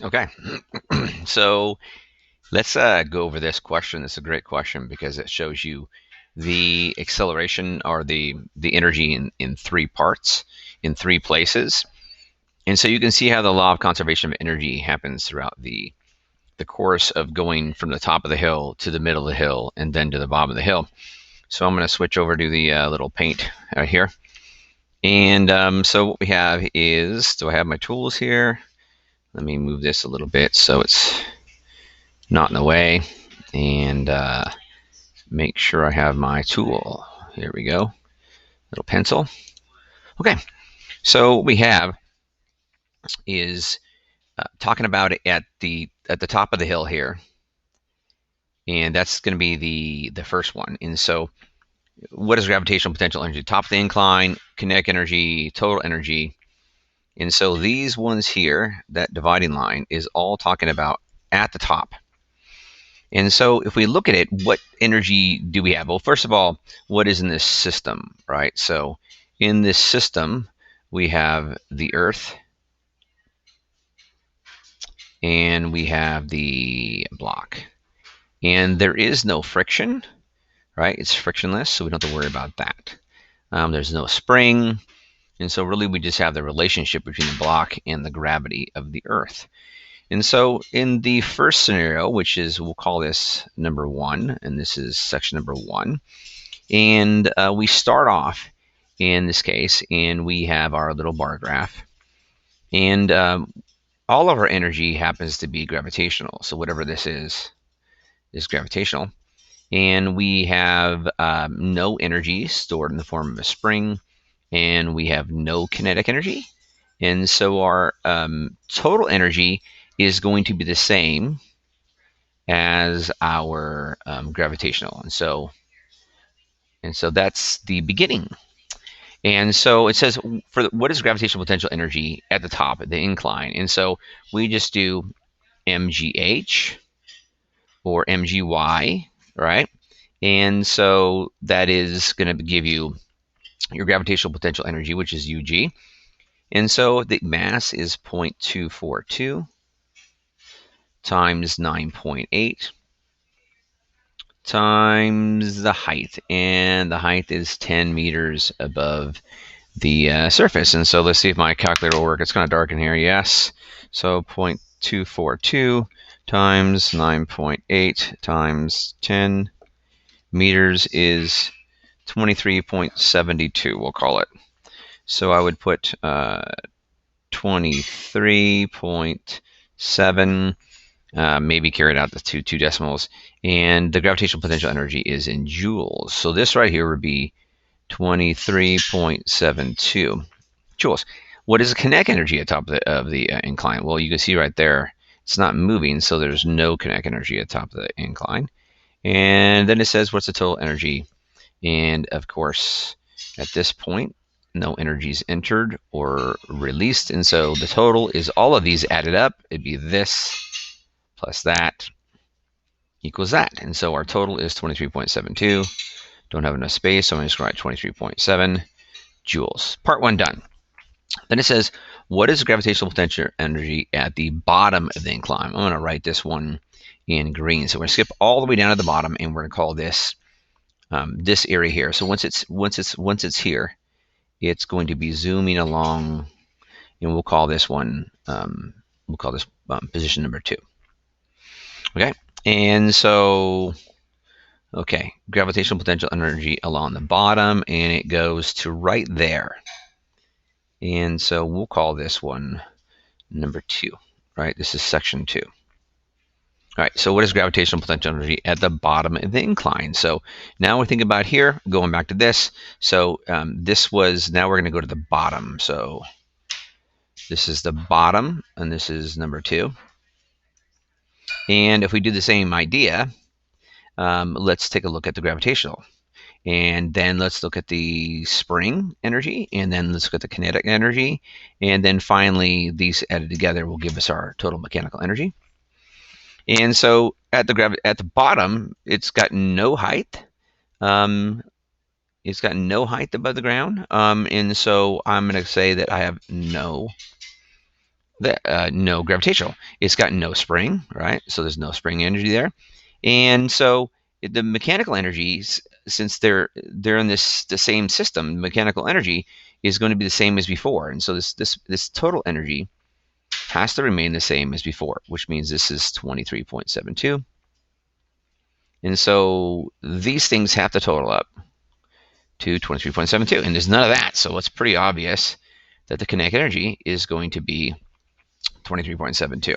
Okay, so let's go over this question. It's a great question because it shows you the acceleration or the energy in three parts, in three places. And so you can see how the law of conservation of energy happens throughout the course of going from the top of the hill to the middle of the hill and then to the bottom of the hill. So I'm going to switch over to the little paint here. And so what we have is, do I have my tools here? Let me move this a little bit so it's not in the way. And make sure I have my tool. Here we go. Little pencil. Okay, so what we have is talking about it at the top of the hill here, and that's going to be the first one. And so, what is gravitational potential energy? Top of the incline, kinetic energy, total energy. And so these ones here, that dividing line, is all talking about at the top. And so if we look at it, what energy do we have? Well, first of all, what is in this system, right? So in this system, we have the Earth and we have the block. And there is no friction, right? It's frictionless, so we don't have to worry about that. There's no spring. And so really we just have the relationship between the block and the gravity of the Earth. And so in the first scenario, which is, we'll call this number one, and this is section number one, and we start off in this case, and we have our little bar graph, and all of our energy happens to be gravitational. So whatever this is gravitational. And we have no energy stored in the form of a spring, and we have no kinetic energy. And so our total energy is going to be the same as our gravitational. And so that's the beginning. And so it says, for what is gravitational potential energy at the top, the incline? And so we just do mgh or mgy, right? And so that is going to give you your gravitational potential energy, which is UG. And so the mass is 0.242 times 9.8 times the height. And the height is 10 meters above the surface. And so let's see if my calculator will work. It's kind of dark in here. Yes. So 0.242 times 9.8 times 10 meters is 23.72, we'll call it. So I would put 23.7, maybe carry it out to two decimals. And the gravitational potential energy is in joules. So this right here would be 23.72 joules. What is the kinetic energy at top of the incline? Well, you can see right there, it's not moving, so there's no kinetic energy at top of the incline. And then it says, what's the total energy? And of course, at this point, no energy is entered or released. And so the total is all of these added up. It'd be this plus that equals that. And so our total is 23.72. Don't have enough space, so I'm just going to write 23.7 joules. Part one done. Then it says, what is the gravitational potential energy at the bottom of the incline? I'm going to write this one in green. So we're going to skip all the way down to the bottom, and we're going to call this this area here. So once it's here, it's going to be zooming along, and we'll call this one position number 2. Okay, and so okay, gravitational potential energy along the bottom, and it goes to right there. And so we'll call this one number 2. Right, this is section 2. All right, so what is gravitational potential energy at the bottom of the incline? So now we're thinking about here, going back to this. So this was, now we're going to go to the bottom. So this is the bottom, and this is number 2. And if we do the same idea, let's take a look at the gravitational. And then let's look at the spring energy, and then let's look at the kinetic energy. And then finally, these added together will give us our total mechanical energy. And so at the bottom, it's got no height. It's got no height above the ground. And so I'm going to say that I have no No gravitational. It's got no spring, right? So there's no spring energy there. And so the mechanical energies, since they're in the same system, mechanical energy is going to be the same as before. And so this total energy has to remain the same as before, which means this is 23.72. And so these things have to total up to 23.72. And there's none of that. So it's pretty obvious that the kinetic energy is going to be 23.72.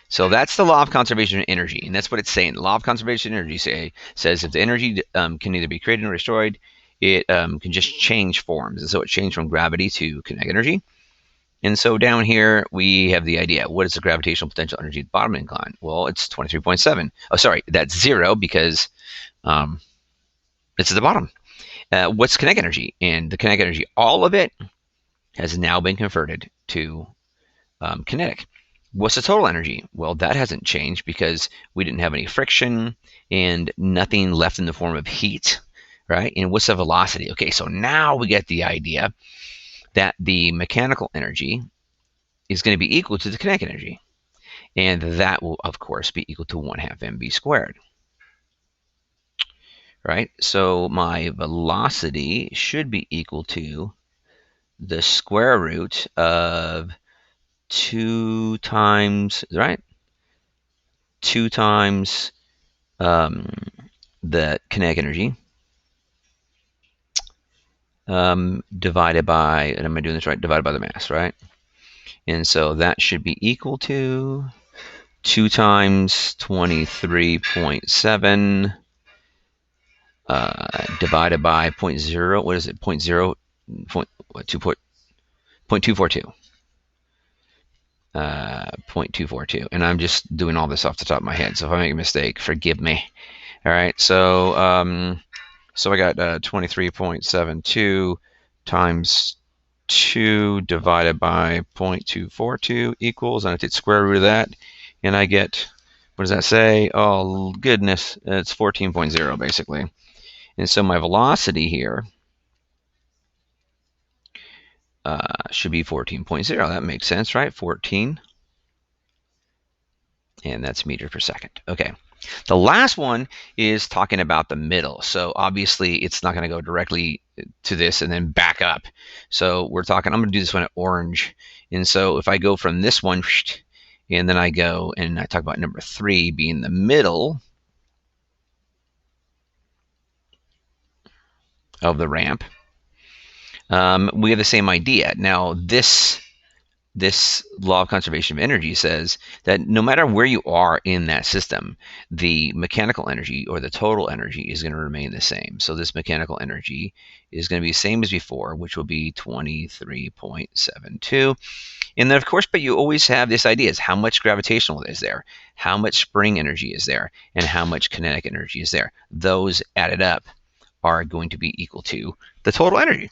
So that's the law of conservation of energy, and that's what it's saying. The law of conservation of energy says if the energy can either be created or destroyed, it can just change forms. And so it changed from gravity to kinetic energy. And so down here, we have the idea. What is the gravitational potential energy at the bottom incline? Well, it's 23.7. Oh, sorry, that's 0 because it's at the bottom. What's kinetic energy? And the kinetic energy, all of it, has now been converted to kinetic. What's the total energy? Well, that hasn't changed because we didn't have any friction and nothing left in the form of heat, right? And what's the velocity? Okay, so now we get the idea that the mechanical energy is going to be equal to the kinetic energy. And that will, of course, be equal to 1/2 mv squared. Right? So my velocity should be equal to the square root of 2 times, right? 2 times the kinetic energy divided by, and am I doing this right? Divided by the mass, right? And so that should be equal to 2 times 23.7 divided by 0.0. What is it? 0.0. 0.242. 0.242. And I'm just doing all this off the top of my head. So if I make a mistake, forgive me. All right. So so I got 23.72 times 2 divided by 0.242 equals, and I take the square root of that, and I get, what does that say? Oh, goodness, it's 14.0 basically. And so my velocity here should be 14.0. That makes sense, right? 14. And that's meters per second. Okay. The last one is talking about the middle. So obviously it's not going to go directly to this and then back up. So we're talking, I'm going to do this one at orange. And so if I go from this one, and then I go and I talk about number 3 being the middle of the ramp, we have the same idea. Now this law of conservation of energy says that no matter where you are in that system, the mechanical energy or the total energy is going to remain the same. So this mechanical energy is going to be the same as before, which will be 23.72. And then, of course, but you always have this idea is how much gravitational is there, how much spring energy is there, and how much kinetic energy is there. Those added up are going to be equal to the total energy.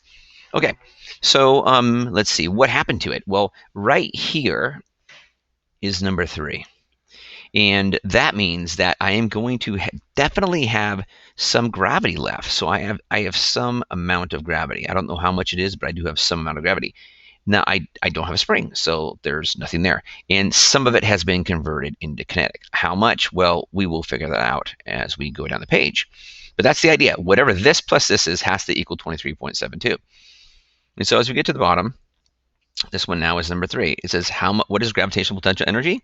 Okay, so let's see what happened to it. Well, right here is number 3, and that means that I am going to definitely have some gravity left. So I have some amount of gravity. I don't know how much it is, but I do have some amount of gravity. Now I don't have a spring, so there's nothing there, and some of it has been converted into kinetic. How much? Well, we will figure that out as we go down the page. But that's the idea. Whatever this plus this is has to equal 23.72. And so as we get to the bottom, this one now is number 3. It says what is gravitational potential energy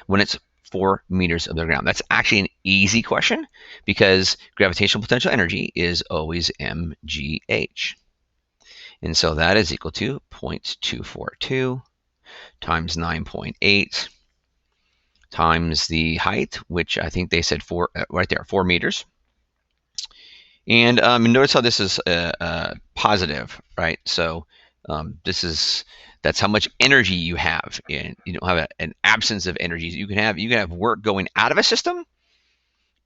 when it's 4 meters above the ground? That's actually an easy question because gravitational potential energy is always mgh. And so that is equal to 0.242 times 9.8 times the height, which I think they said 4 right there, 4 meters. And notice how this is positive, right? So that's how much energy you have. And you don't have an absence of energy. You can have work going out of a system,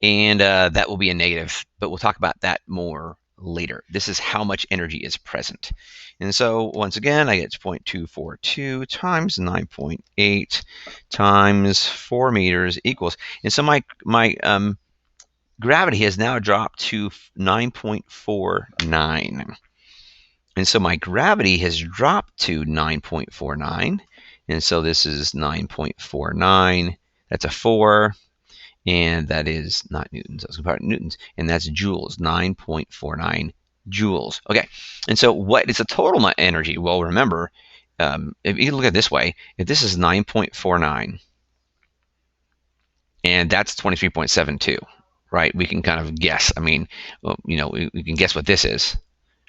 and that will be a negative. But we'll talk about that more later. This is how much energy is present. And so once again, I get 0.242 times 9.8 times 4 meters equals. And so my gravity has now dropped to 9.49. And so my gravity has dropped to 9.49. And so this is 9.49. That's a 4. And that is not newtons. I was going to put newtons. And that's joules, 9.49 joules. Okay. And so what is the total energy? Well, remember, if you look at it this way, if this is 9.49, and that's 23.72, right? We can kind of guess. I mean, well, you know, we can guess what this is,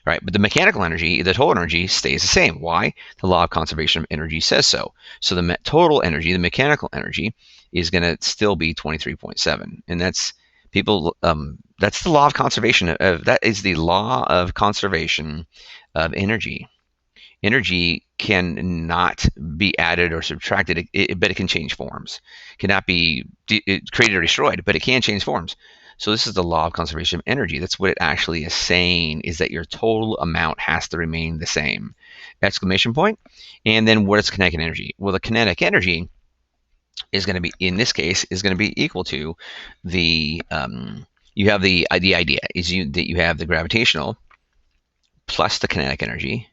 right? But the mechanical energy, the total energy, stays the same. Why? The law of conservation of energy says so. So the total energy, the mechanical energy, is going to still be 23.7, and that's people. That's the law of conservation of that is the law of conservation of energy. Energy cannot be added or subtracted, but it can change forms. It cannot be created or destroyed, but it can change forms. So this is the law of conservation of energy. That's what it actually is saying, is that your total amount has to remain the same. Exclamation point. And then what is kinetic energy? Well, the kinetic energy is going to be, in this case, is going to be equal to the, you have the idea is that you have the gravitational plus the kinetic energy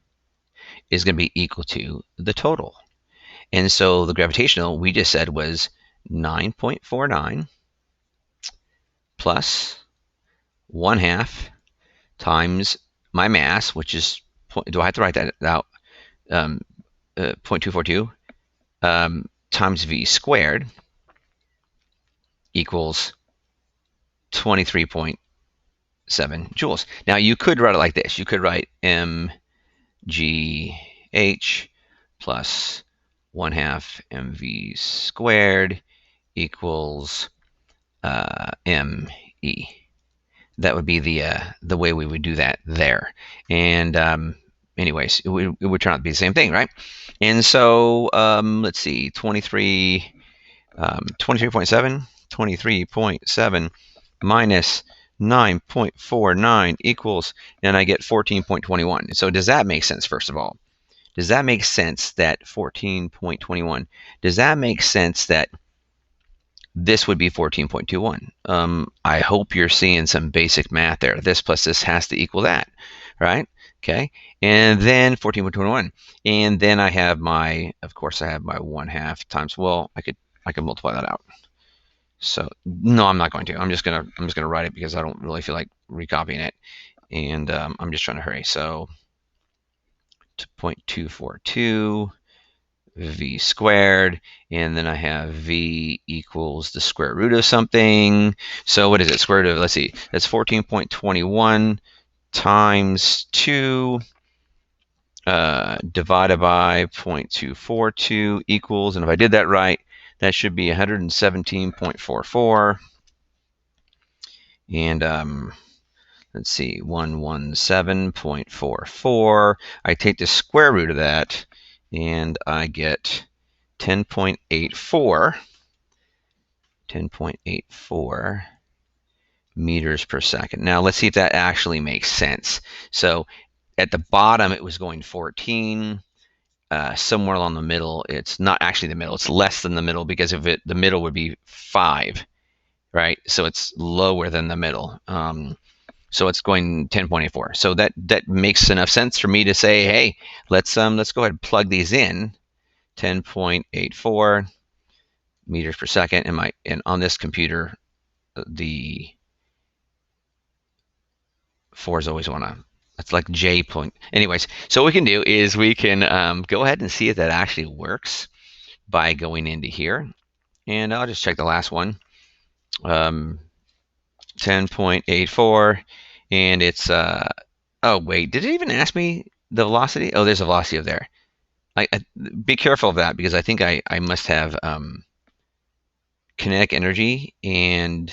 is going to be equal to the total. And so the gravitational, we just said, was 9.49 plus 1/2 times my mass, which is, do I have to write that out? 0.242 times v squared equals 23.7 joules. Now you could write it like this. You could write mgh plus 1/2 mv squared equals me. That would be the way we would do that there. And anyways, it would turn out to be the same thing, right? And so let's see, 23.7 minus 9.49 equals, and I get 14.21. So does that make sense, first of all? Does that make sense that 14.21? Does that make sense that this would be 14.21? I hope you're seeing some basic math there. This plus this has to equal that, right? Okay, and then 14.21, and then I have my, of course, I have my 1/2 times. Well, I could multiply that out. So no, I'm not going to. I'm just gonna write it because I don't really feel like recopying it, and I'm just trying to hurry. So 0.242 v squared, and then I have v equals the square root of something. So what is it? Square root of, let's see, that's 14.21 times 2 divided by 0.242 equals, and if I did that right, that should be 117.44. And let's see, 117.44. I take the square root of that, and I get 10.84 meters per second. Now let's see if that actually makes sense. So at the bottom it was going 14. Somewhere along the middle, it's not actually the middle, it's less than the middle, because if it, the middle would be 5, right? So it's lower than the middle. So it's going 10.84. So that makes enough sense for me to say, hey, let's go ahead and plug these in. 10.84 meters per second, and on this computer, the 4s always want to. It's like J point. Anyways, so what we can do is we can go ahead and see if that actually works by going into here, and I'll just check the last one. 10.84, and it's oh wait, did it even ask me the velocity? Oh, there's a velocity over there. I be careful of that, because I think I must have kinetic energy, and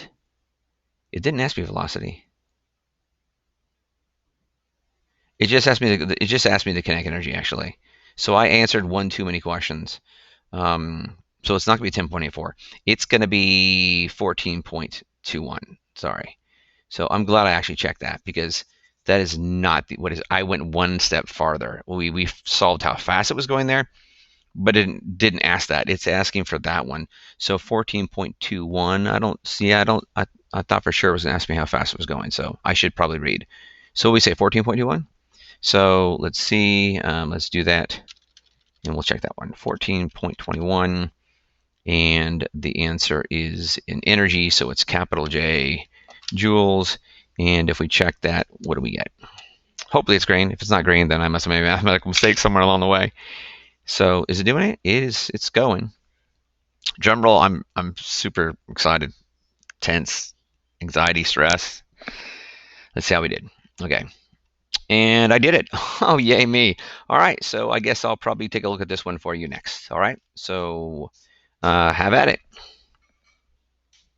it didn't ask me velocity. It just asked me the kinetic energy, actually. So I answered one too many questions. So it's not going to be 10.84. It's going to be 14.21. Sorry. So I'm glad I actually checked that, because that is not what is. I went one step farther. We solved how fast it was going there, but it didn't ask that. It's asking for that one. So 14.21. I don't see. I thought for sure it was going to ask me how fast it was going. So I should probably read. So we say 14.21. So let's see. Let's do that. And we'll check that one, 14.21. And the answer is in energy, so it's capital J, joules. And if we check that, what do we get? Hopefully it's green. If it's not green, then I must have made a mathematical mistake somewhere along the way. So is it doing it? It's going. Drum roll, I'm super excited, tense, anxiety, stress. Let's see how we did. Okay. And I did it. Oh, yay me. All right, so I guess I'll probably take a look at this one for you next. All right, so have at it.